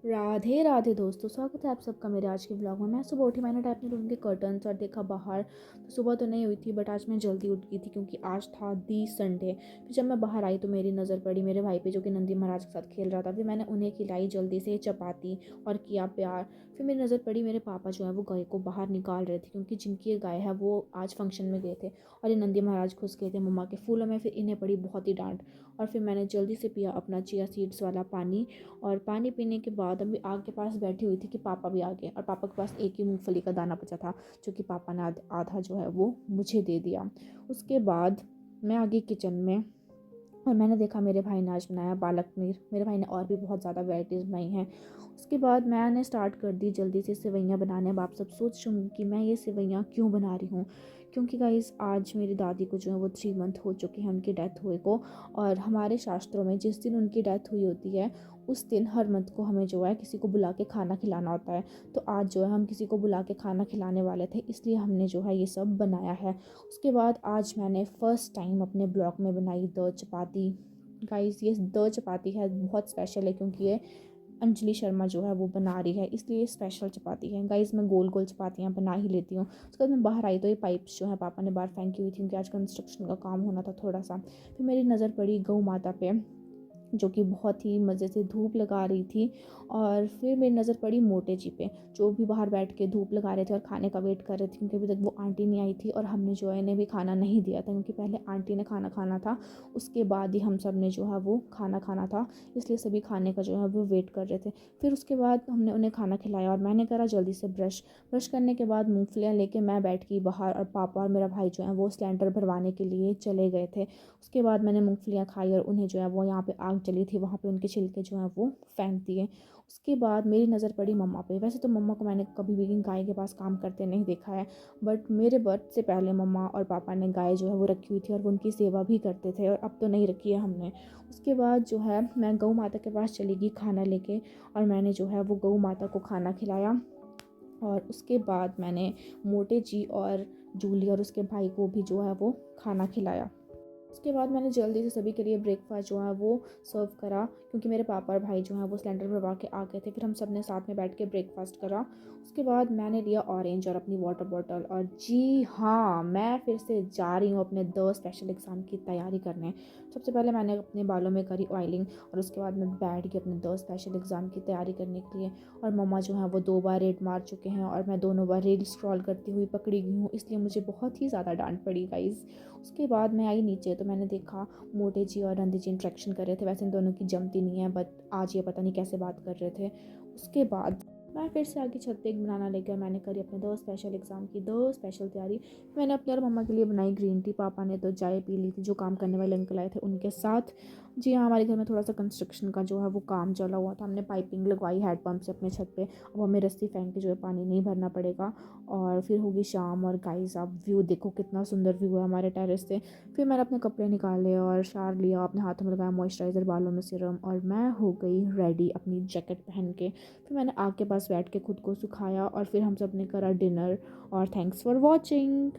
राधे राधे दोस्तों, स्वागत है आप सबका मेरे आज के ब्लॉग में। मैं सुबह उठी, मैंने अपने रूम के कर्टन्स और देखा बाहर, तो सुबह तो नहीं हुई थी बट आज मैं जल्दी उठ गई थी क्योंकि आज था दी संडे। फिर जब मैं बाहर आई तो मेरी नज़र पड़ी मेरे भाई पे जो कि नंदी महाराज के साथ खेल रहा था। फिर मैंने उन्हें खिलाई जल्दी से चपाती और किया प्यार। फिर मेरी नज़र पड़ी मेरे पापा जो है वो गाय को बाहर निकाल रहे थे क्योंकि जिनकी ये गाय है वो आज फंक्शन में गए थे और ये नंदी महाराज घुस गए थे मम्मा के फूलों में। फिर इन्हें पड़ी बहुत ही डांट और फिर मैंने जल्दी से पिया अपना चिया सीड्स वाला पानी। और पानी पीने के बाद अभी आग के पास बैठी हुई थी कि पापा भी आ गए और पापा के पास एक ही मूंगफली का दाना बचा था जो कि पापा ने आधा जो है वो मुझे दे दिया। उसके बाद मैं आ गई किचन में और मैंने देखा मेरे भाई ने आज बनाया पालक पनीर। मेरे भाई ने और भी बहुत ज़्यादा वैराइटीज़ बनाई हैं। उसके बाद मैंने स्टार्ट कर दी जल्दी से सेवइयाँ बनाने। अब आप सब सोच होंगे कि मैं ये सेवइयाँ क्यों बना रही हूँ, क्योंकि गाइस आज मेरी दादी को जो है वो 3 मंथ हो चुके हैं उनकी डेथ हुए को। और हमारे शास्त्रों में जिस दिन उनकी डेथ हुई होती है उस दिन हर मंथ को हमें जो है किसी को बुला के खाना खिलाना होता है। तो आज जो है हम किसी को बुला के खाना खिलाने वाले थे, इसलिए हमने जो है ये सब बनाया है। उसके बाद आज मैंने फ़र्स्ट टाइम अपने ब्लॉग में बनाई द चपाती। गाइस ये द चपाती है बहुत स्पेशल है क्योंकि ये अंजलि शर्मा जो है वो बना रही है, इसलिए स्पेशल चपाती है। गाइस मैं गोल गोल चपातियाँ बना ही लेती हूँ। उसके बाद मैं बाहर आई तो ये पाइप्स जो है पापा ने बाहर फेंकी हुई थी क्योंकि आज कंस्ट्रक्शन का काम होना था थोड़ा सा। फिर मेरी नज़र पड़ी गऊ माता पे जो कि बहुत ही मज़े से धूप लगा रही थी। और फिर मेरी नज़र पड़ी मोटे जी पे जो भी बाहर बैठ के धूप लगा रहे थे और खाने का वेट कर रहे थे क्योंकि अभी तक वो आंटी नहीं आई थी और हमने जो है इन्हें भी खाना नहीं दिया था क्योंकि पहले आंटी ने खाना खाना था, उसके बाद ही हम सब ने जो है वो खाना खाना था, इसलिए सभी खाने का जो है वो वेट कर रहे थे। फिर उसके बाद हमने उन्हें खाना खिलाया और मैंने करा जल्दी से ब्रश ब्रश करने के बाद मूँगफलियाँ लेके मैं बैठ गई बाहर और पापा और मेरा भाई जो है वो सिलेंडर भरवाने के लिए चले गए थे। उसके बाद मैंने मूँगफलियाँ खाई और उन्हें जो है वो यहाँ पे आग जली थी वहाँ पे उनके छिलके जो हैं वो फेंक दिए। उसके बाद मेरी नज़र पड़ी मम्मा पे। वैसे तो मम्मा को मैंने कभी भी गाय के पास काम करते नहीं देखा है, बट मेरे बर्थ से पहले मम्मा और पापा ने गाय जो है वो रखी हुई थी और वो उनकी सेवा भी करते थे और अब तो नहीं रखी है हमने। उसके बाद जो है मैं गऊ माता के पास चली गई खाना लेके और मैंने जो है वो गऊ माता को खाना खिलाया। और उसके बाद मैंने मोटे जी और जूली और उसके भाई को भी जो है वो खाना खिलाया। उसके बाद मैंने जल्दी से सभी के लिए ब्रेकफास्ट जो है वो सर्व करा क्योंकि मेरे पापा और भाई जो हैं वो सिलेंडर भरवा के आ गए थे। फिर हम सब ने साथ में बैठ के ब्रेकफास्ट करा। उसके बाद मैंने लिया ऑरेंज और अपनी वाटर बॉटल और जी हाँ, मैं फिर से जा रही हूँ अपने द स्पेशल एग्ज़ाम की तैयारी करने। सबसे पहले मैंने अपने बालों में करी ऑयलिंग और उसके बाद मैं बैठ गई अपने द स्पेशल एग्ज़ाम की तैयारी करने के लिए। और मम्मा जो हैं वो 2 बार रेड मार चुके हैं और मैं दोनों बार रील स्क्रॉल करती हुई पकड़ी गई हूँ, इसलिए मुझे बहुत ही ज़्यादा डांट पड़ी गाइज़। उसके बाद मैं आई नीचे तो मैंने देखा मोटे जी और नंदी जी इंट्रैक्शन कर रहे थे। वैसे इन दोनों की जमती नहीं है बट आज ये पता नहीं कैसे बात कर रहे थे। उसके बाद मैं फिर से आगे छत पे एक बनाना लेकर मैंने करी अपने दो स्पेशल एग्ज़ाम की दो स्पेशल तैयारी। मैंने अपने और मम्मा के लिए बनाई ग्रीन टी, पापा ने तो चाय पी ली थी जो काम करने वाले अंकल आए थे उनके साथ। जी हाँ, हमारे घर में थोड़ा सा कंस्ट्रक्शन का जो है वो काम चला हुआ था, हमने पाइपिंग लगवाई हैंडपम्प से अपने छत पे। अब हमें रस्सी फेंक के जो है पानी नहीं भरना पड़ेगा। और फिर होगी शाम और गाइस आप व्यू देखो कितना सुंदर व्यू है हमारे टेरेस से। फिर मैंने अपने कपड़े निकाले और शावर लिया, अपने हाथों में लगाया मॉइस्चराइज़र, बालों में सीरम और मैं हो गई रेडी अपनी जैकेट पहन के। फिर मैंने आग के पास बैठ के खुद को सुखाया और फिर हम सब ने करा डिनर। और थैंक्स फॉर वॉचिंग।